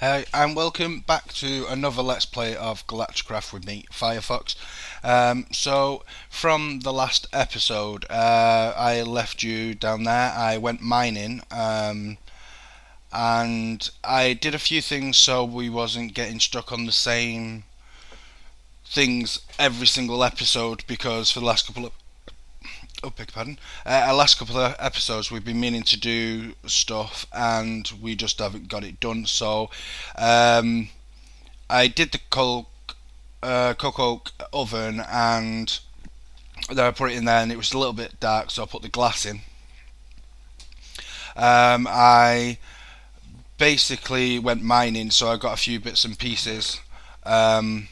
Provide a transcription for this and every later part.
Hey, and welcome back to another Let's Play of Galacticraft with me, Firefox. So, from the last episode, I left you down there. I went mining, and I did a few things so we wasn't getting stuck on the same things every single episode. Because for the last couple of beg your pardon. Last couple of episodes, we've been meaning to do stuff, and we just haven't got it done. So, I did the cocoa oven, and then I put it in there, and it was a little bit dark, so I put the glass in. I basically went mining, so I got a few bits and pieces. Um,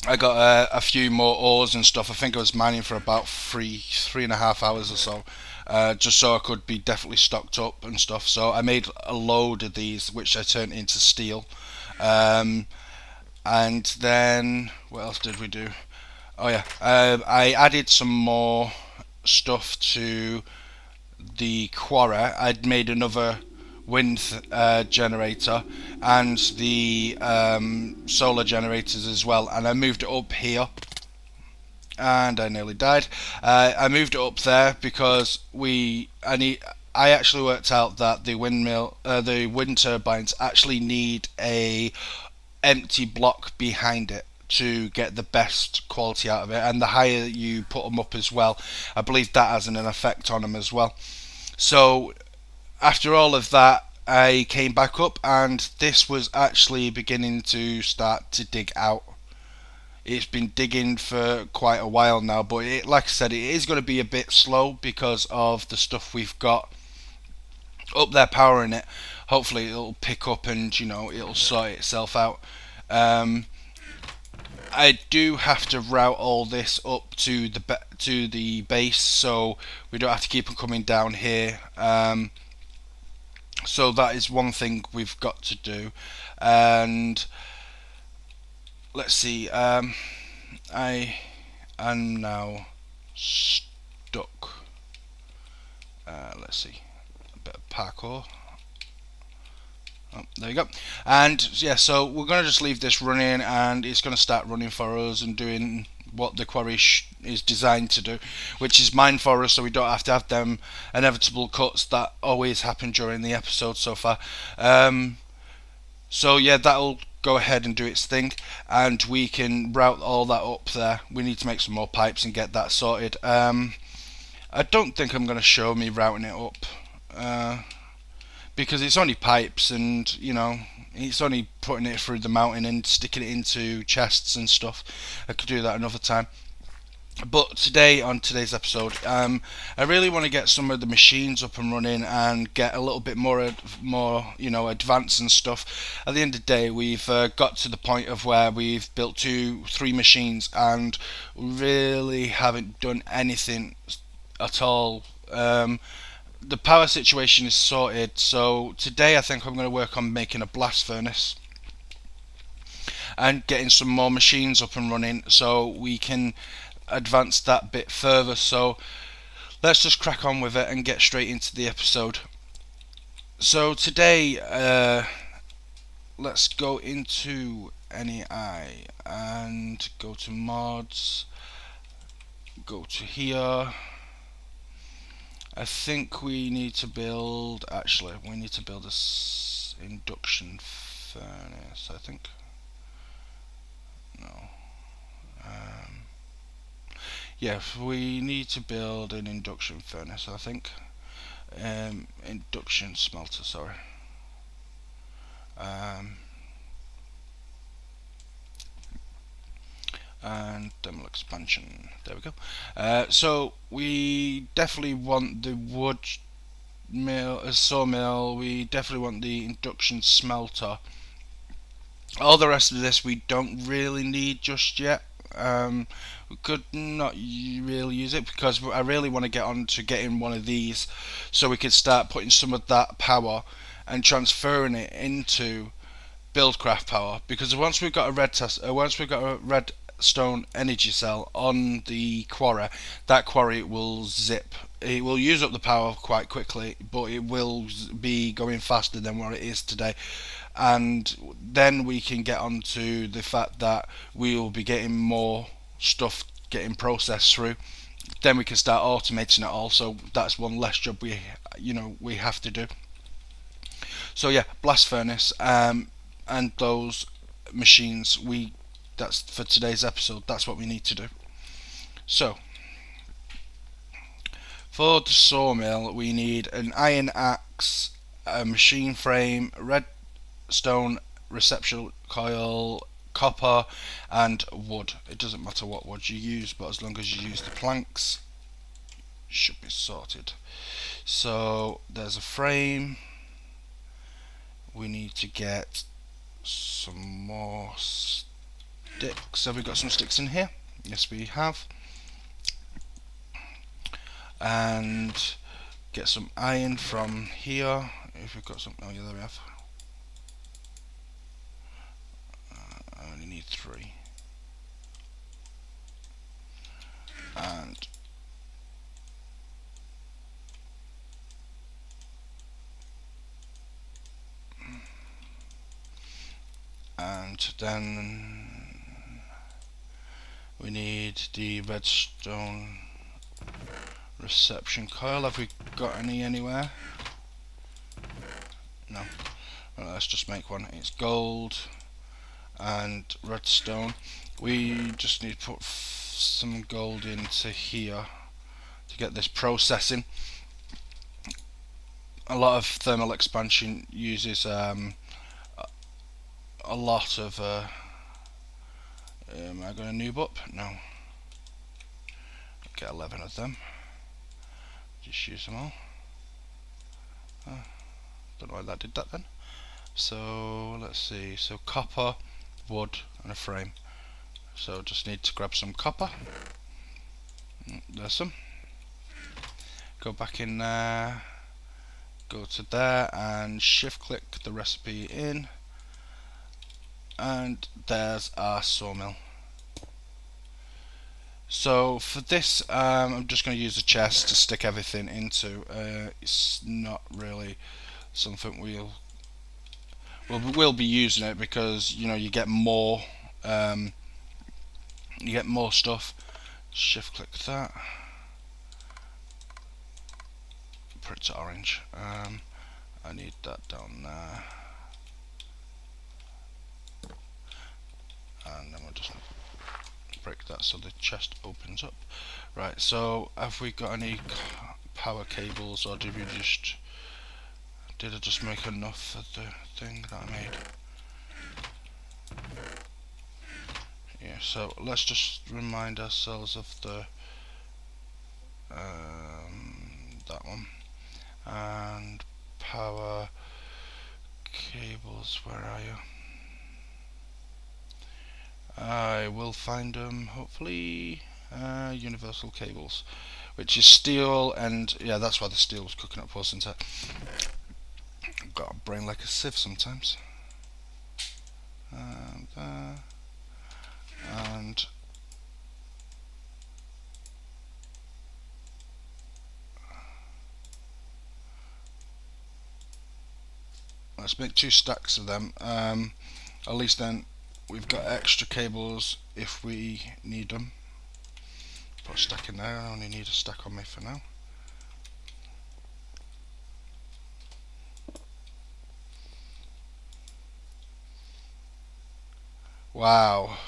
I got a few more ores and stuff. I think I was mining for about three and a half hours or so, just so I could be definitely stocked up and stuff. So I made a load of these, which I turned into steel. Um, and then what else did we do? Oh yeah, I added some more stuff to the quarry. I'd made another wind generator and the solar generators as well, and I moved it up here. And I nearly died. I moved it up there because I actually worked out that the wind turbines actually need a empty block behind it to get the best quality out of it, and the higher you put them up as well, I believe that has an effect on them as well. So after all of that, I came back up, and this was actually beginning to start to dig out. It's been digging for quite a while now, but like I said, it is going to be a bit slow because of the stuff we've got up there powering it. Hopefully it'll pick up, and it'll sort itself out. Um, I do have to route all this up to the base, so we don't have to keep them coming down here. So that is one thing we've got to do. And let's see. I am now stuck. Let's see. A bit of parkour. Oh, there you go. And yeah, so we're going to just leave this running, and it's going to start running for us and doing what the quarry is designed to do, which is mine for us, so we don't have to have them inevitable cuts that always happen during the episode so far. So yeah, that'll go ahead and do its thing, and we can route all that up there. We need to make some more pipes and get that sorted. I don't think I'm going to show me routing it up. Because it's only pipes, and it's only putting it through the mountain and sticking it into chests and stuff. I could do that another time. But today, on today's episode, I really want to get some of the machines up and running and get a little bit more advanced and stuff. At the end of the day, we've got to the point of where we've built 3 machines, and really haven't done anything at all. The power situation is sorted, so today I think I'm going to work on making a blast furnace and getting some more machines up and running so we can advance that bit further. So let's just crack on with it and get straight into the episode. So today, let's go into NEI and go to mods, go to here. I think we need to build a induction furnace, I think. No. Yeah, we need to build an induction furnace, I think. Induction smelter, sorry. And thermal expansion. There we go. So we definitely want the wood mill, a sawmill. We definitely want the induction smelter. All the rest of this we don't really need just yet. We could not really use it because I really want to get on to getting one of these, so we could start putting some of that power and transferring it into Buildcraft power. Because once we've got a redstone energy cell on the quarry, that quarry will zip. It will use up the power quite quickly, but it will be going faster than what it is today. and then we can get on to the fact that we will be getting more stuff getting processed through. Then we can start automating it all, so that's one less job we have to do. So yeah, blast furnace, and those machines, that's for today's episode. That's what we need to do. So for the sawmill, we need an iron axe, a machine frame, redstone reception coil, copper, and wood. It doesn't matter what wood you use, but as long as you use the planks, it should be sorted. So there's a frame. We need to get some more sticks. Have we got some sticks in here? Yes, we have. And get some iron from here. If we've got some, oh yeah, there we have. I only need 3. And then we need the redstone reception coil. Have we got any anywhere? No. Well, let's just make one. It's gold and redstone. We just need to put some gold into here to get this processing. A lot of thermal expansion uses a lot of am I going to noob up? No. Get 11 of them. Just use them all. Don't know why that did that then. So let's see. So copper, wood, and a frame. So just need to grab some copper. There's some. Go back in there. Go to there and shift click the recipe in. And there's our sawmill. So for this, I'm just going to use a chest to stick everything into. It's not really something we'll be using it, because you get more stuff. Shift click that, put it to orange. I need that down there, and then we'll just break that so the chest opens up. Right, so have we got any power cables, or did I just make enough for the thing that I made? Yeah, so let's just remind ourselves of the that one. And power cables, where are you? I will find them hopefully. Universal cables, which is steel, and yeah, that's why the steel was cooking up, wasn't it? I've got a brain like a sieve sometimes. And there, and let's make 2 stacks of them. At least then we've got extra cables if we need them. Put a stack in there. I only need a stack on me for now. Wow,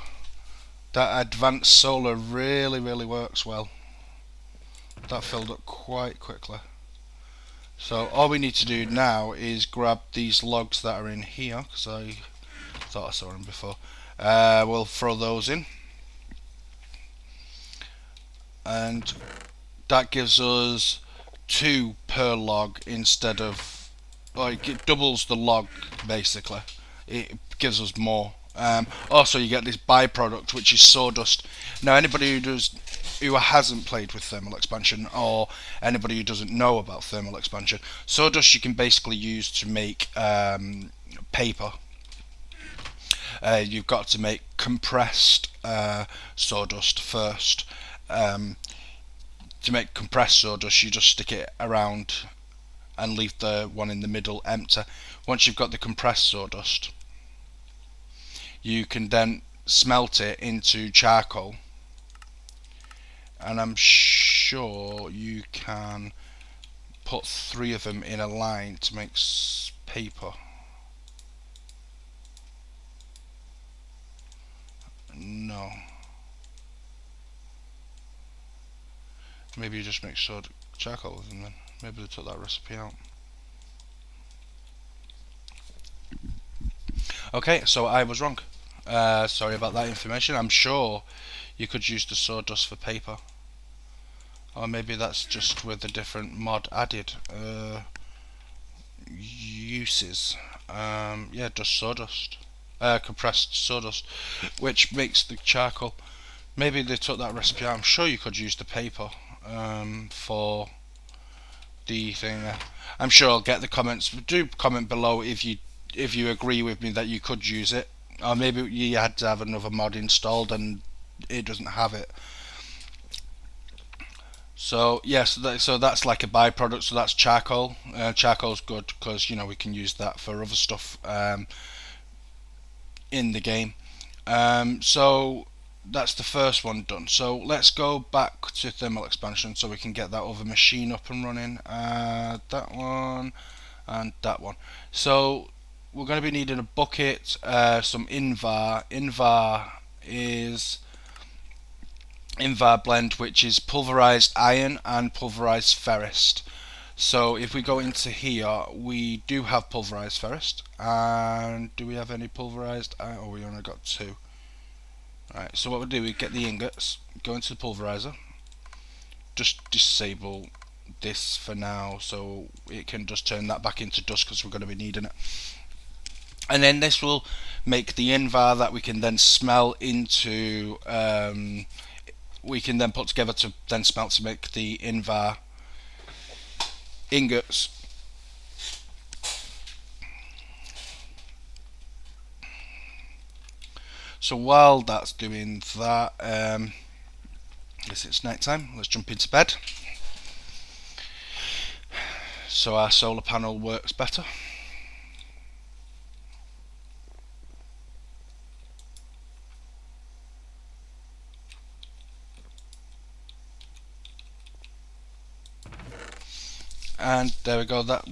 that advanced solar really works well. That filled up quite quickly. So all we need to do now is grab these logs that are in here, because I thought I saw them before. We'll throw those in, and that gives us 2 per log instead of, like, it doubles the log basically. It gives us more. Also, you get this byproduct, which is sawdust. Now, anybody who hasn't played with thermal expansion, or anybody who doesn't know about thermal expansion, sawdust you can basically use to make paper. You've got to make compressed sawdust first. To make compressed sawdust, you just stick it around and leave the one in the middle empty. once you've got the compressed sawdust, you can then smelt it into charcoal, and I'm sure you can put 3 of them in a line to make paper. No, maybe you just make charcoal with them then. Maybe they took that recipe out. Okay, so I was wrong. Sorry about that information. I'm sure you could use the sawdust for paper. Or maybe that's just with a different mod added. Uses. Yeah, just sawdust. Compressed sawdust, which makes the charcoal. Maybe they took that recipe out. I'm sure you could use the paper for the thing. I'm sure I'll get the comments. Do comment below if you agree with me that you could use it, or maybe you had to have another mod installed and it doesn't have it. So yes, so that's like a byproduct. So that's charcoal. Charcoal's good because we can use that for other stuff in the game. So that's the first one done. So let's go back to thermal expansion so we can get that other machine up and running. That one and that one. So we're going to be needing a bucket, some Invar. Invar is Invar blend, which is pulverized iron and pulverized ferrous. So if we go into here, we do have pulverized ferrous. And do we have any pulverized iron? Oh, we only got 2. Right, so what we'll do, we get the ingots, go into the pulverizer, just disable this for now so it can just turn that back into dust because we're going to be needing it. And then this will make the Invar that we can then smelt into, we can then put together to then smelt to make the Invar ingots. So while that's doing that, I guess it's night time, let's jump into bed so our solar panel works better. And there we go, that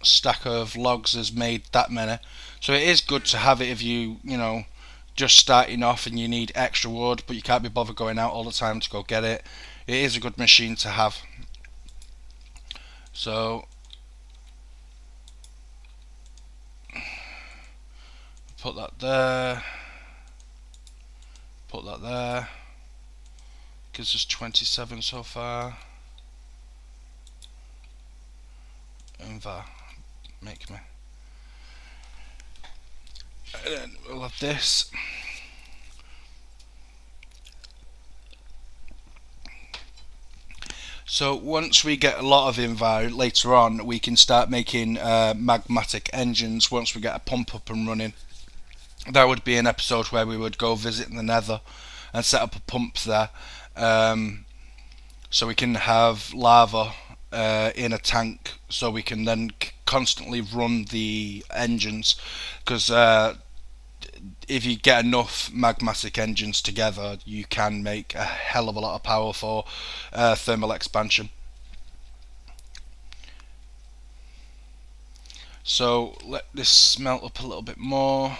stack of logs has made that many. So it is good to have it if you just starting off and you need extra wood but you can't be bothered going out all the time to go get it. It is a good machine to have. So put that there, put that there, gives us 27 so far. Invar, make me. And then we'll have this. So once we get a lot of Invar later on, we can start making magmatic engines once we get a pump up and running. That would be an episode where we would go visit the Nether and set up a pump there, so we can have lava in a tank, so we can then constantly run the engines, because if you get enough magmatic engines together you can make a hell of a lot of power for thermal expansion. So let this smelt up a little bit more.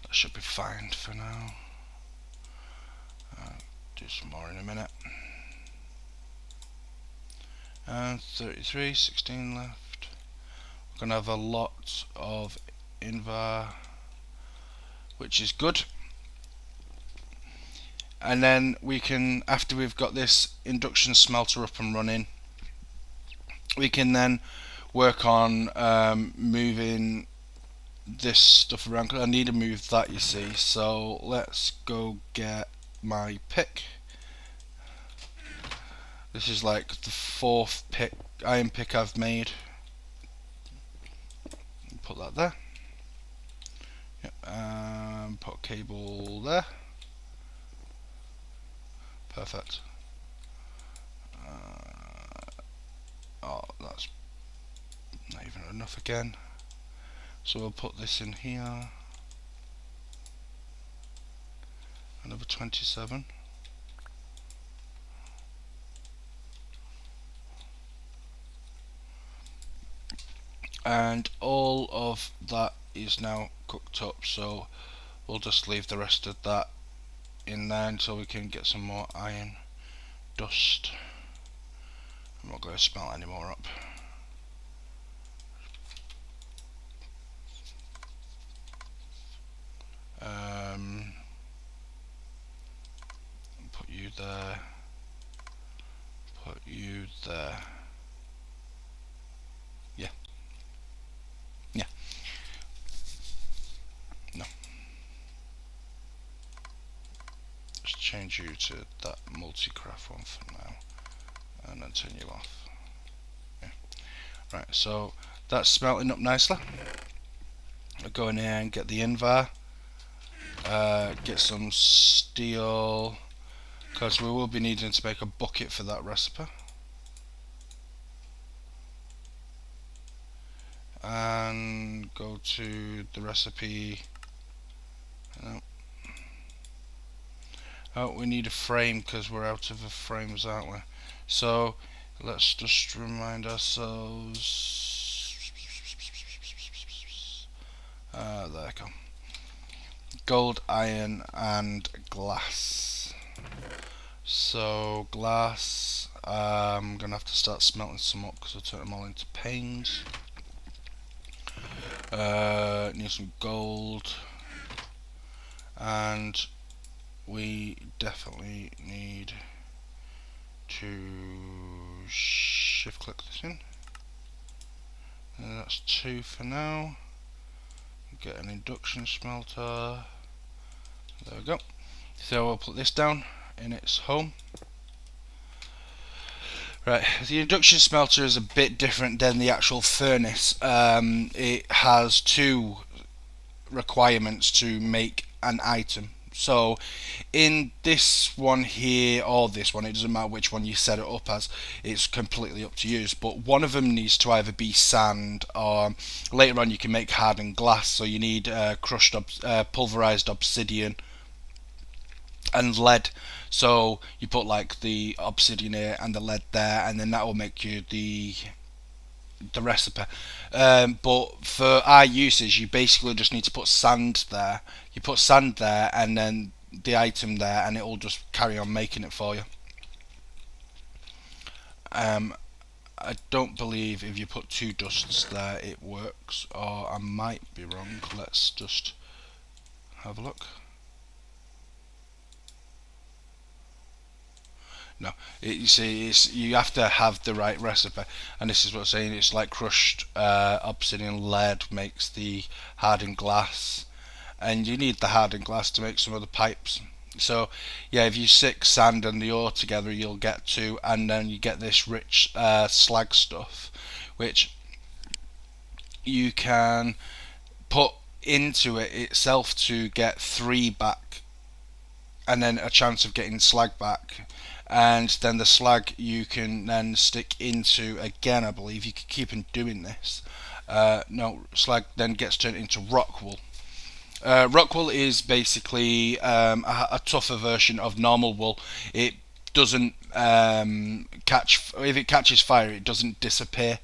That should be fine for now. Do some more in a minute. And 33, 16 left. We're going to have a lot of Invar, which is good. And then we can, after we've got this induction smelter up and running, we can then work on moving this stuff around, because I need to move that, you see. So let's go get my pick. This is like the 4th iron pick I've made. Put that there. Yep. Put a cable there. Perfect. Oh, that's not even enough again. So we'll put this in here. Another 27. And all of that is now cooked up, so we'll just leave the rest of that in there until we can get some more iron dust. I'm not going to smelt any more up. Put you there. Put you there. Yeah. Yeah. No. Just change you to that multi-craft one for now, and then turn you off. Yeah. Right. So that's smelting up nicely. I'll go in here and get the invar. Get some steel, because we will be needing to make a bucket for that recipe. And go to the recipe. Oh, we need a frame because we're out of the frames, aren't we? So let's just remind ourselves. There we go. Gold, iron, and glass. So glass, I'm gonna have to start smelting some up because I'll turn them all into panes. Need some gold, and we definitely need to shift click this in. And that's 2 for now. Get an induction smelter. There we go. So we'll put this down in its home. Right, the induction smelter is a bit different than the actual furnace. It has 2 requirements to make an item. So in this one here, or this one, it doesn't matter which one you set it up as, it's completely up to you. But one of them needs to either be sand, or later on you can make hardened glass, so you need crushed pulverized obsidian and lead. So you put like the obsidian here and the lead there, and then that will make you the recipe. But for our uses, you basically just need to put sand there. You put sand there and then the item there, and it will just carry on making it for you. I don't believe if you put 2 dusts there it works, or I might be wrong. Let's just have a look. No, you see, you have to have the right recipe, and this is what I'm saying. It's like crushed obsidian lead makes the hardened glass, and you need the hardened glass to make some of the pipes. So yeah, if you stick sand and the ore together, you'll get 2, and then you get this rich slag stuff, which you can put into it itself to get 3 back, and then a chance of getting slag back. And then the slag you can then stick into again. I believe you can keep on doing this. No, slag then gets turned into rock wool. Rock wool is basically a tougher version of normal wool. It doesn't catch. If it catches fire, it doesn't disappear.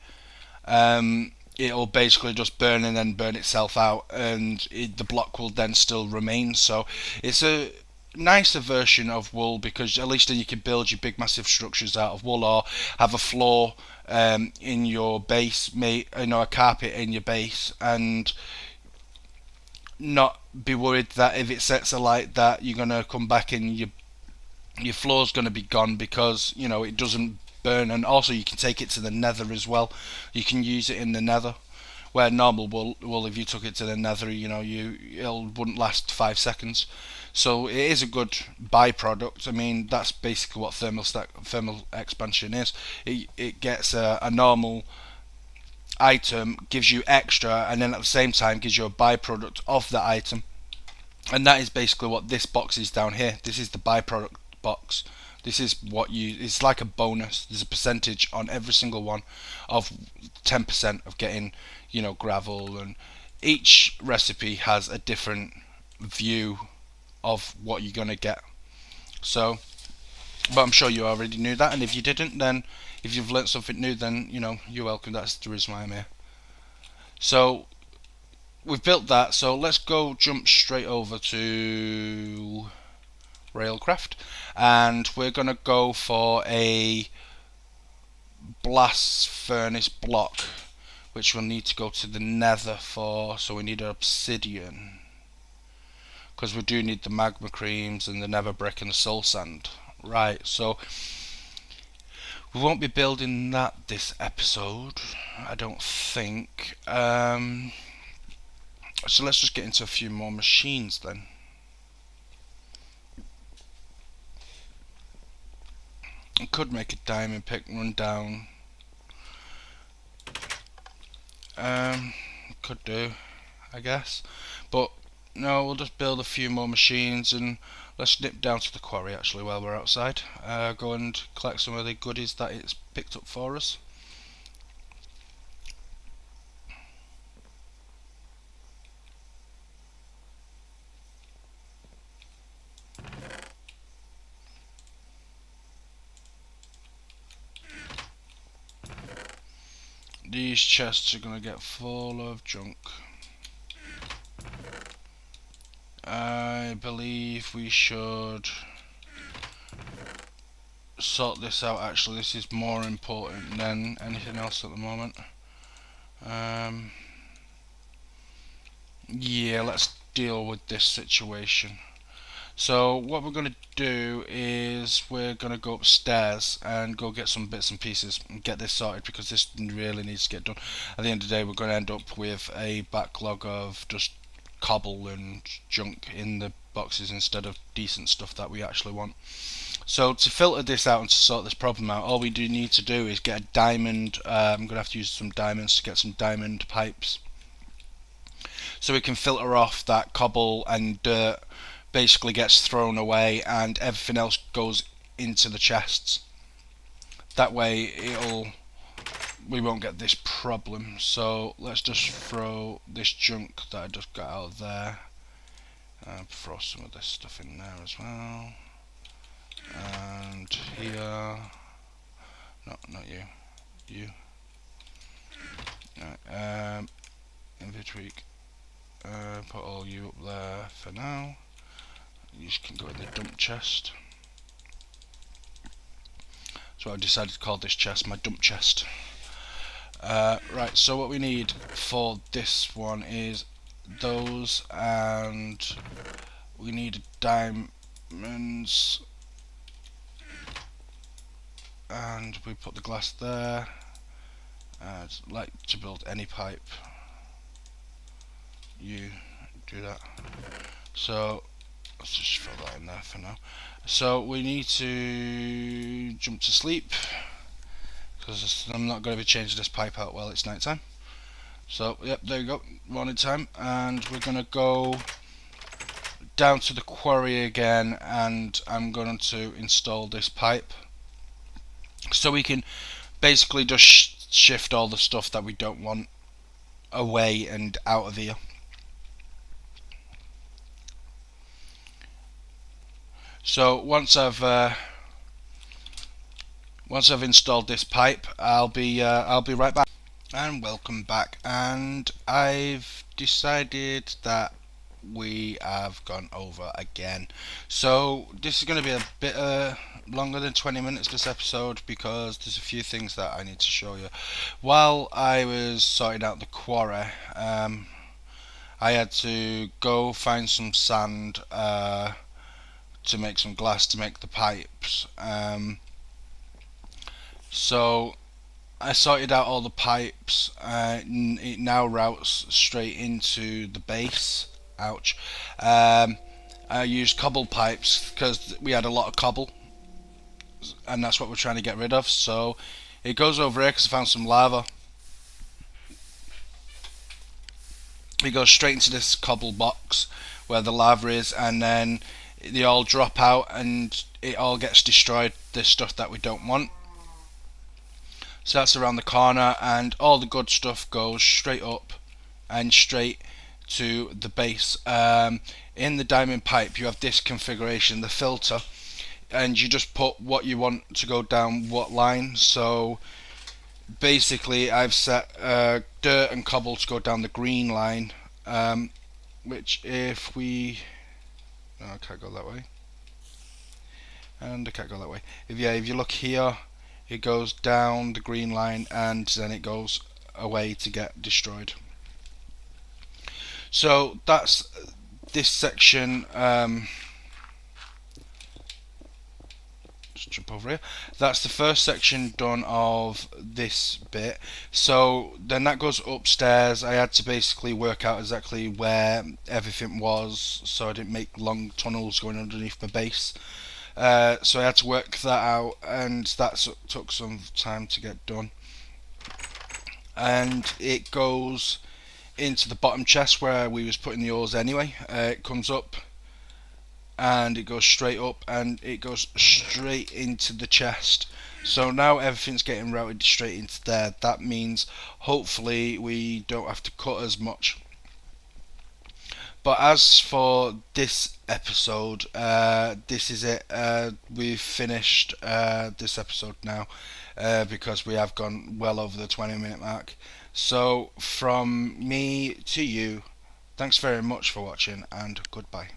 It'll basically just burn and then burn itself out, and the block will then still remain. So it's a nicer version of wool, because at least then you can build your big massive structures out of wool, or have a floor in your base, a carpet in your base, and not be worried that if it sets alight that you're gonna come back and your floor's gonna be gone, because it doesn't burn. And also you can take it to the nether as well. You can use it in the nether, where normal wool, if you took it to the nether, it wouldn't last 5 seconds. So it is a good byproduct. I mean, that's basically what thermal expansion is. It gets a normal item, gives you extra, and then at the same time gives you a byproduct of that item. And that is basically what this box is down here. This is the byproduct box. This is it's like a bonus. There's a percentage on every single one of 10% of getting, gravel and each recipe has a different view of what you're going to get. So, but I'm sure you already knew that, and if you didn't, then if you've learnt something new, then you're welcome. That's the reason why I'm here. So we've built that, so let's go jump straight over to Railcraft, and we're going to go for a blast furnace block, which we'll need to go to the nether for. So we need obsidian, because we do need the magma creams and the nether brick and the soul sand. Right, so we won't be building that this episode, I don't think. So let's just get into a few more machines then. I could make a diamond pick and run down. Could do, I guess. But no, we'll just build a few more machines, and let's nip down to the quarry actually while we're outside. Go and collect some of the goodies that it's picked up for us. These chests are going to get full of junk. I believe we should sort this out actually. This is more important than anything else at the moment. Yeah, let's deal with this situation. So what we're going to do is we're going to go upstairs and go get some bits and pieces and get this sorted, because this really needs to get done. At the end of the day, we're going to end up with a backlog of just cobble and junk in the boxes instead of decent stuff that we actually want. So to filter this out and to sort this problem out, all we do need to do is get a diamond. I'm going to have to use some diamonds to get some diamond pipes, so we can filter off that cobble and dirt. Basically gets thrown away and everything else goes into the chests. That way we won't get this problem. So let's just throw this junk that I just got out of there, throw some of this stuff in there as well, and here, no, not you, right, inventory, put all you up there for now. You can go in the dump chest. So I've decided to call this chest my dump chest. Right, so what we need for this one is those, and we need diamonds, and we put the glass there. I'd like to build any pipe. You do that. So let's just throw that in there for now. So we need to jump to sleep, because I'm not going to be changing this pipe out while it's night time. So yep, there you go, morning time, and we're going to go down to the quarry again, and I'm going to install this pipe so we can basically just shift all the stuff that we don't want away and out of here. So once I've installed this pipe, I'll be right back. And welcome back. And I've decided that we have gone over again. So this is going to be a bit longer than 20 minutes this episode, because there's a few things that I need to show you. While I was sorting out the quarry, I had to go find some sand to make some glass to make the pipes. So I sorted out all the pipes. It now routes straight into the base. Ouch. I used cobble pipes because we had a lot of cobble, and that's what we're trying to get rid of. So it goes over here because I found some lava. It goes straight into this cobble box where the lava is, and then they all drop out and it all gets destroyed, this stuff that we don't want. So that's around the corner, and all the good stuff goes straight up and straight to the base. In the diamond pipe you have this configuration, the filter, and you just put what you want to go down what line. So basically I've set dirt and cobble to go down the green line, which if we... no, I can't go that way, and I can't go that way. If you look here, it goes down the green line and then it goes away to get destroyed. So that's this section. Just jump over here. That's the first section done of this bit. So then that goes upstairs. I had to basically work out exactly where everything was, so I didn't make long tunnels going underneath my base. So I had to work that out, and that took some time to get done. And it goes into the bottom chest where we was putting the ores anyway. It comes up and it goes straight up and it goes straight into the chest. So now everything's getting routed straight into there. That means hopefully we don't have to cut as much. But as for this episode, this is it. We've finished this episode now, because we have gone well over the 20-minute mark. So from me to you, thanks very much for watching and goodbye.